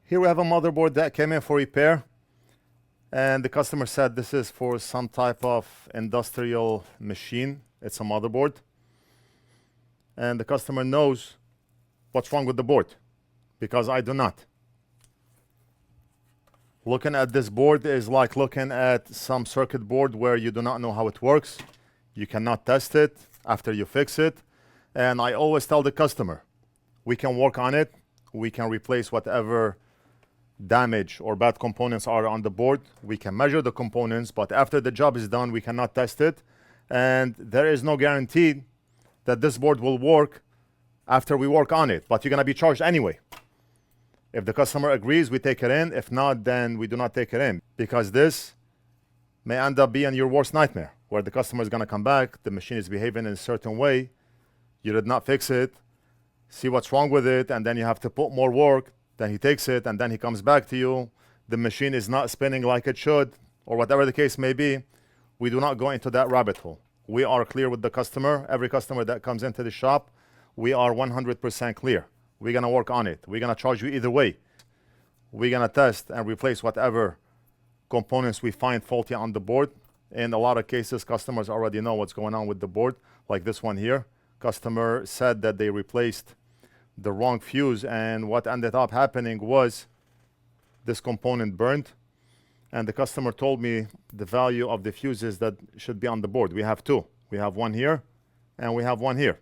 Here we have a motherboard that came in for repair, and the customer said this is for some type of industrial machine. It's a motherboard, and the customer knows what's wrong with the board because I do not. Looking at this board is like looking at some circuit board where you do not know how it works. You cannot test it after you fix it. And I always tell the customer, we can work on it. We can replace whatever damage or bad components are on the board. We can measure the components, but after the job is done, we cannot test it. And there is no guarantee that this board will work after we work on it, but you're gonna be charged anyway. If the customer agrees, we take it in. If not, then we do not take it in, because this may end up being your worst nightmare, where the customer is gonna come back, the machine is behaving in a certain way, you did not fix it, see what's wrong with it, and then you have to put more work. Then he takes it, and then he comes back to you. The machine is not spinning like it should, or whatever the case may be. We do not go into that rabbit hole. We are clear with the customer. Every customer that comes into the shop, we are 100% clear. We're gonna work on it. We're gonna charge you either way. We're gonna test and replace whatever components we find faulty on the board. In a lot of cases, customers already know what's going on with the board, like this one here. Customer said that they replaced the wrong fuse, and what ended up happening was this component burned, and the customer told me the value of the fuses that should be on the board. We have two. We have one here, and we have one here.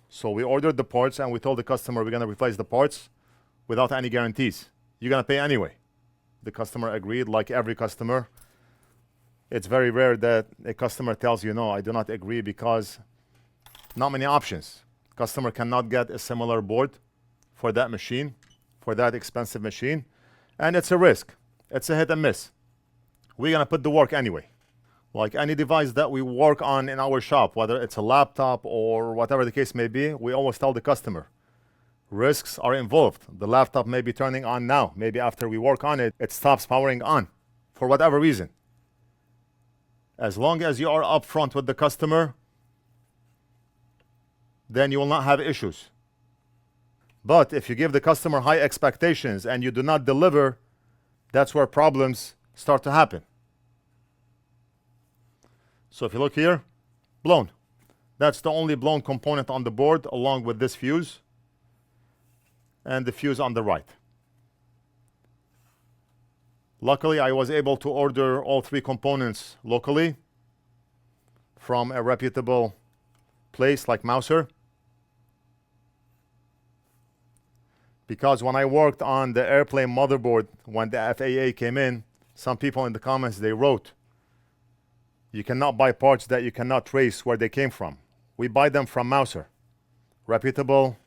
So we ordered the parts, and we told the customer we're gonna replace the parts without any guarantees. You're gonna pay anyway. The customer agreed, like every customer. It's very rare that a customer tells you, no, I do not agree, because not many options. Customer cannot get a similar board for that machine, for that expensive machine, and it's a risk. It's a hit and miss. We're gonna put the work anyway. Like any device that we work on in our shop, whether it's a laptop or whatever the case may be, we always tell the customer, risks are involved. The laptop may be turning on now. Maybe after we work on it, it stops powering on for whatever reason. As long as you are upfront with the customer, then you will not have issues. But if you give the customer high expectations and you do not deliver, that's where problems start to happen. So if you look here, blown. That's the only blown component on the board, along with this fuse and the fuse on the right. Luckily, I was able to order all three components locally from a reputable place like Mouser. Because when I worked on the airplane motherboard, when the FAA came in, some people in the comments, they wrote, you cannot buy parts that you cannot trace where they came from. We buy them from Mouser, reputable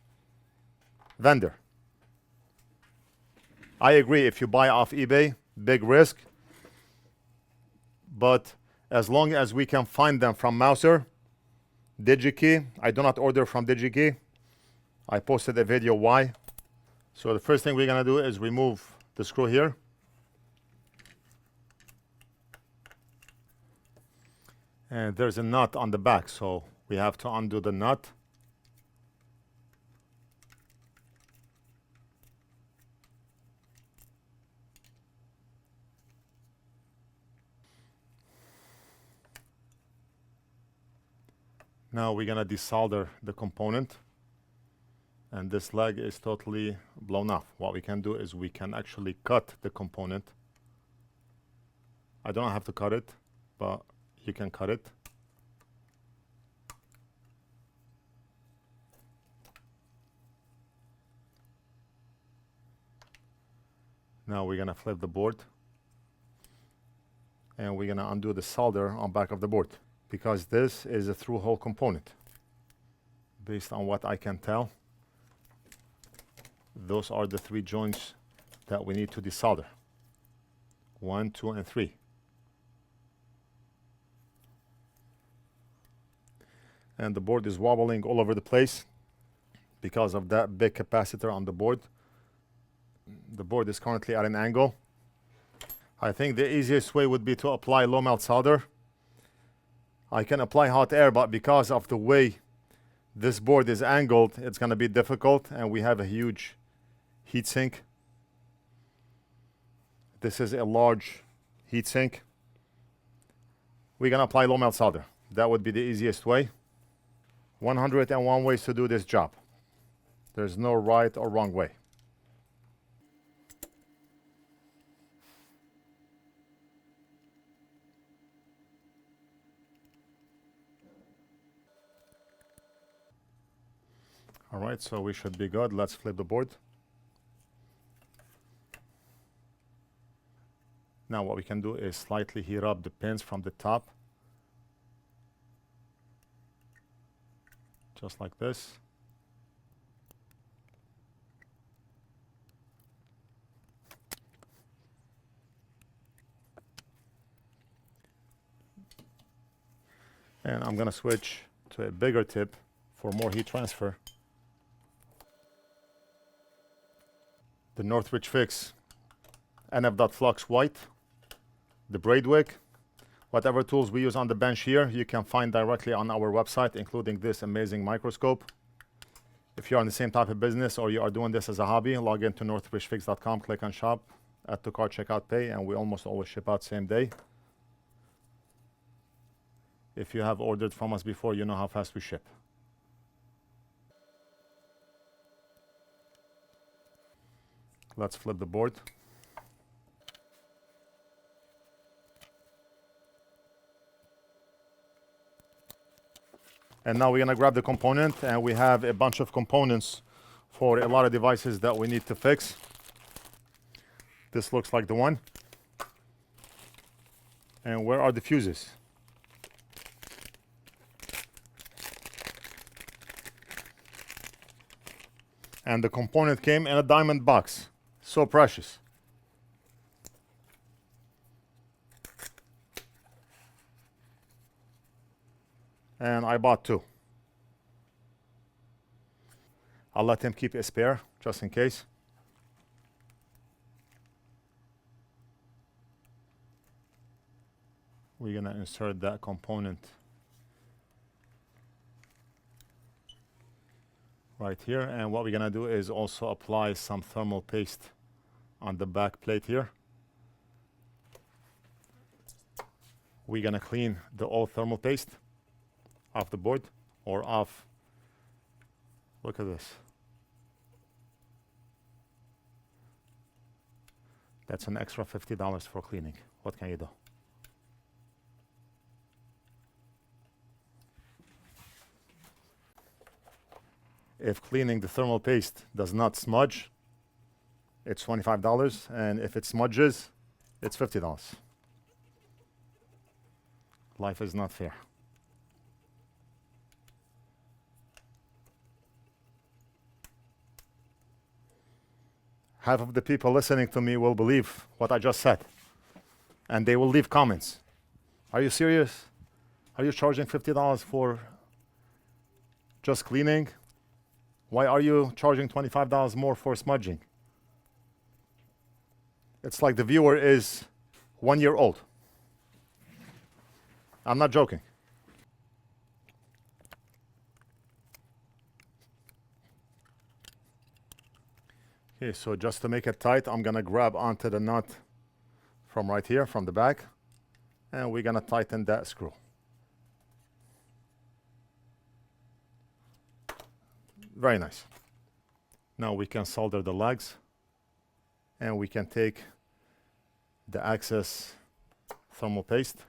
vendor. I agree, if you buy off eBay, big risk. But as long as we can find them from Mouser, DigiKey, I do not order from DigiKey. I posted a video why. So the first thing we're gonna do is remove the screw here. And there's a nut on the back, so we have to undo the nut. Now we're gonna desolder the component, and this leg is totally blown off. What we can do is we can actually cut the component. I don't have to cut it, but you can cut it. Now we're gonna flip the board, and we're gonna undo the solder on back of the board, because this is a through hole component. Based on what I can tell, those are the three joints that we need to desolder. 1, 2, and 3. And the board is wobbling all over the place because of that big capacitor on the board. The board is currently at an angle. I think the easiest way would be to apply low melt solder. I can apply hot air, but because of the way this board is angled, it's going to be difficult, and we have a huge heat sink. This is a large heat sink. We're gonna apply low melt solder. That would be the easiest way. 101 ways to do this job. There's no right or wrong way. All right, so we should be good. Let's flip the board. Now what we can do is slightly heat up the pins from the top. Just like this. And I'm gonna switch to a bigger tip for more heat transfer. The NorthridgeFix NF.Flux white, the braid wick. Whatever tools we use on the bench here, you can find directly on our website, including this amazing microscope. If you're in the same type of business or you are doing this as a hobby, log into NorthridgeFix.com, click on shop, add to cart, checkout, pay, and we almost always ship out same day. If you have ordered from us before, you know how fast we ship. Let's flip the board. And now we're gonna grab the component, and we have a bunch of components for a lot of devices that we need to fix. This looks like the one. And where are the fuses? And the component came in a diamond box. So precious. And I bought two. I'll let him keep a spare, just in case. We're gonna insert that component right here, and what we're gonna do is also apply some thermal paste on the back plate here. We're gonna clean the old thermal paste off the board or off. Look at this. That's an extra $50 for cleaning. What can you do? If cleaning the thermal paste does not smudge, it's $25, and if it smudges, it's $50. Life is not fair. Half of the people listening to me will believe what I just said, and they will leave comments. Are you serious? Are you charging $50 for just cleaning? Why are you charging $25 more for smudging? It's like the viewer is 1 year old. I'm not joking. Okay, so just to make it tight, I'm gonna grab onto the nut from right here, from the back, and we're gonna tighten that screw. Very nice. Now we can solder the legs, and we can take the excess thermal paste.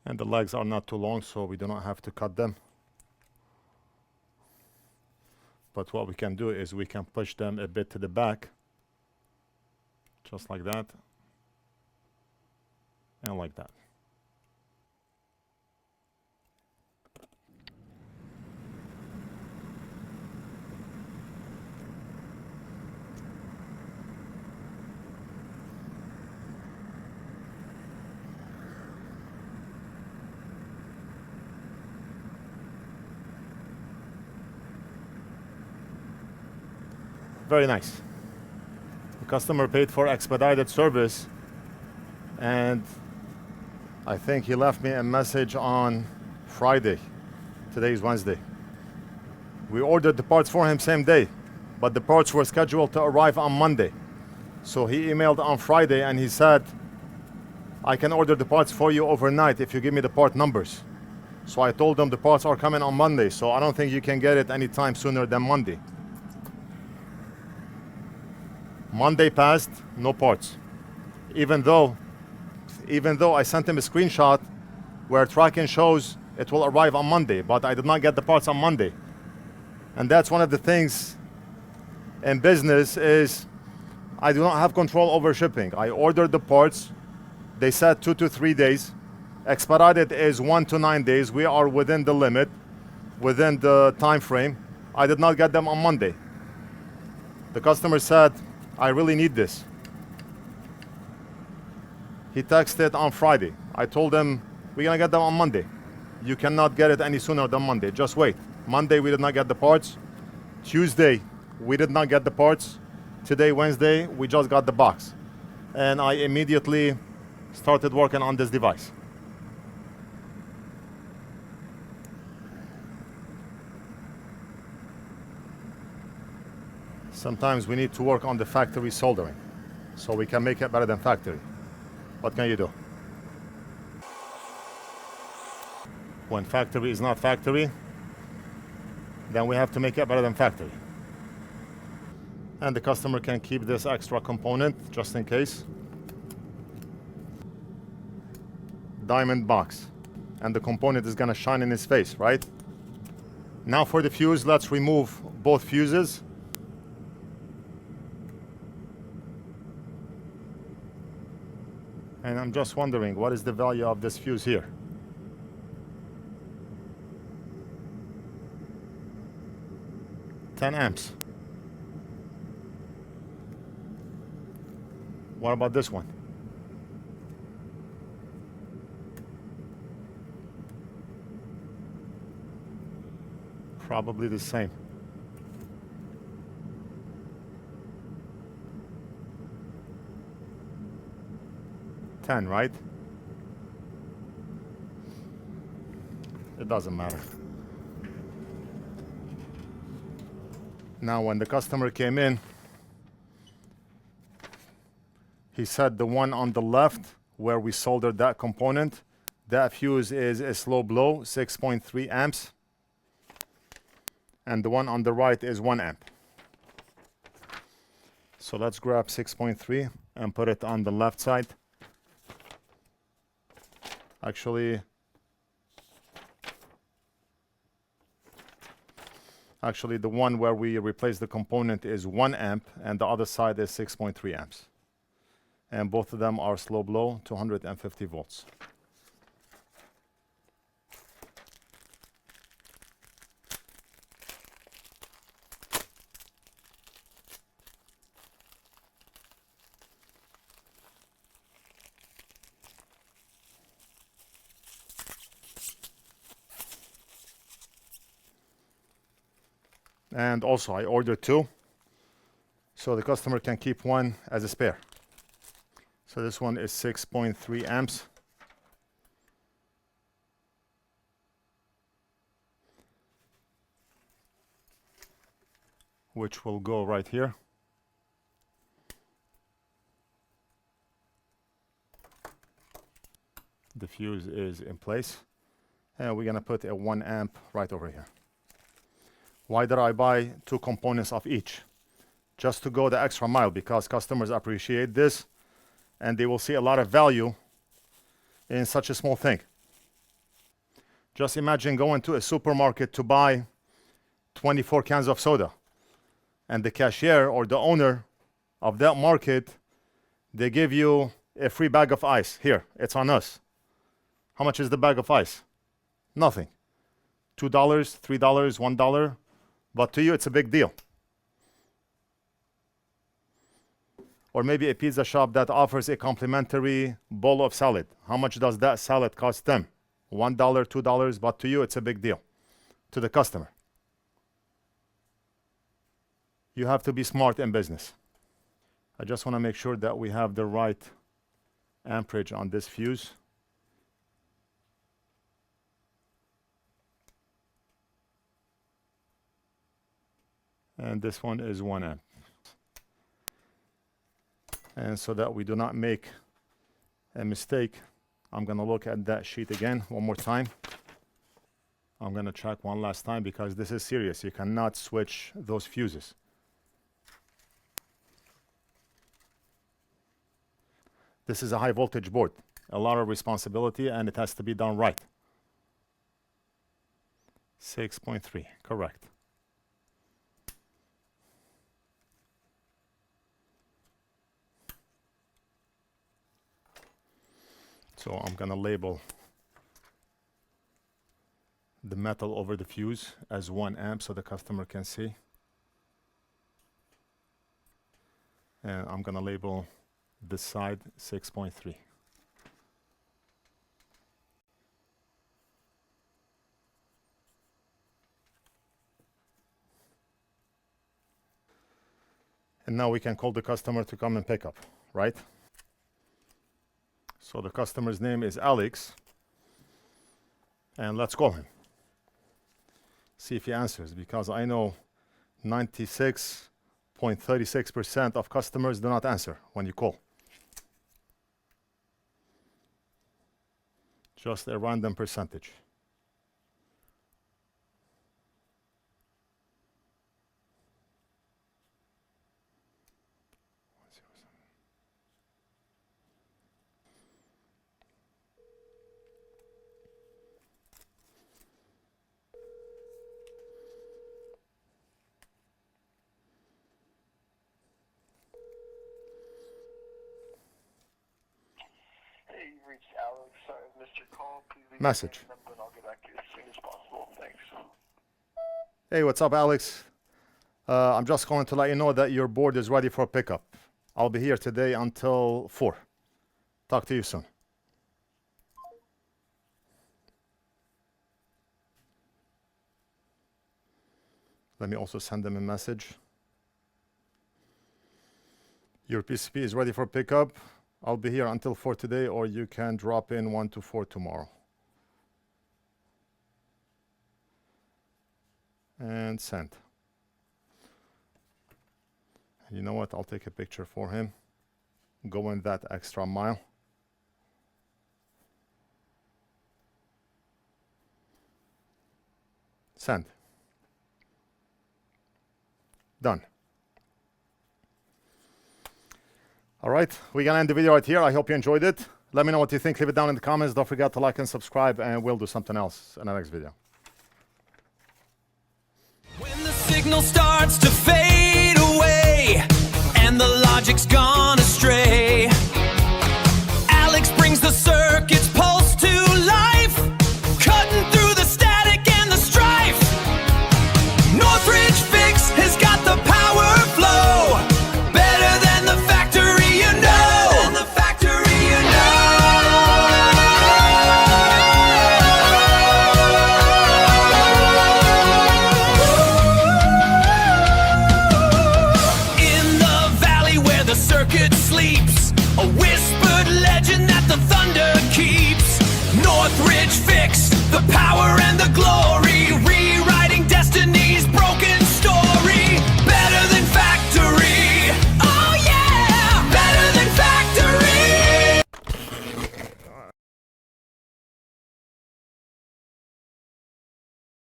And the legs are not too long, so we do not have to cut them. But what we can do is we can push them a bit to the back, just like that, and like that. Very nice. The customer paid for expedited service, And I think he left me a message on Friday. Today is Wednesday. We ordered the parts for him same day, but the parts were scheduled to arrive on Monday. So he emailed on Friday and he said, I can order the parts for you overnight if you give me the part numbers. So I told him the parts are coming on Monday, so I don't think you can get it anytime sooner than Monday. Monday passed, no parts. Even though I sent him a screenshot where tracking shows it will arrive on Monday, but I did not get the parts on Monday. And that's one of the things in business is I do not have control over shipping. I ordered the parts. They said 2 to 3 days. Expedited is 1 to 9 days. We are within the limit, within the time frame. I did not get them on Monday. The customer said, I really need this. He texted on Friday. I told him, we're gonna get them on Monday. You cannot get it any sooner than Monday. Just wait. Monday, we did not get the parts. Tuesday, we did not get the parts. Today, Wednesday, we just got the box. And I immediately started working on this device. Sometimes we need to work on the factory soldering so we can make it better than factory. What can you do? When factory is not factory, then we have to make it better than factory. And the customer can keep this extra component just in case. Diamond box. And the component is gonna shine in his face, right? Now for the fuse, let's remove both fuses. And I'm just wondering, what is the value of this fuse here? $10 amps. What about this one? Probably the same. $10, right? It doesn't matter. Now, when the customer came in, he said the one on the left where we soldered that component, that fuse is a slow blow, 6.3 amps. And the one on the right is 1 amp. So let's grab 6.3 and put it on the left side. Actually, the one where we replace the component is 1 amp and the other side is 6.3 amps. And both of them are slow blow, 250 volts. And also I ordered 2, so the customer can keep one as a spare. So this one is 6.3 amps. Which will go right here. The fuse is in place. And we're gonna put a 1 amp right over here. Why did I buy 2 components of each? Just to go the extra mile, because customers appreciate this and they will see a lot of value in such a small thing. Just imagine going to a supermarket to buy 24 cans of soda, and the cashier or the owner of that market, they give you a free bag of ice. Here, it's on us. How much is the bag of ice? Nothing. $2, $3, $1. But to you, it's a big deal. Or maybe a pizza shop that offers a complimentary bowl of salad. How much does that salad cost them? $1, $2, but to you, it's a big deal. To the customer. You have to be smart in business. I just want to make sure that we have the right amperage on this fuse. And this one is 1 amp. And so that we do not make a mistake, I'm going to look at that sheet again one more time. I'm going to check one last time because this is serious. You cannot switch those fuses. This is a high voltage board. A lot of responsibility, and it has to be done right. 6.3, correct. So I'm going to label the metal over the fuse as 1 amp so the customer can see. And I'm going to label this side 6.3. And now we can call the customer to come and pick up, right? So the customer's name is Alex, and let's call him. See if he answers, because I know 96.36% of customers do not answer when you call. Just a random percentage. Alex, sorry I missed your call. Please leave Message. your number and I'll get back to you as soon as possible. Thanks. Hey, what's up, Alex? I'm just calling to let you know that your board is ready for pickup. I'll be here today until 4. Talk to you soon. Let me also send them a message. Your PCB is ready for pickup. I'll be here until 4 today, or you can drop in 1 to 4 tomorrow. And send. You know what? I'll take a picture for him. Go in that extra mile. Send. Done. All right, we're gonna end the video right here. I hope you enjoyed it. Let me know what you think. Leave it down in the comments. Don't forget to like and subscribe, and we'll do something else in the next video. When the signal starts to fade away and the logic's gone astray, Alex brings the circuit's pulse to life, cutting through the static and the strife. NorthridgeFix has got the power flow, better than the factory, you know. Better than the factory, you know. In the valley where the circuit sleeps, a whispered legend that the thunder keeps. NorthridgeFix, the power and the glory.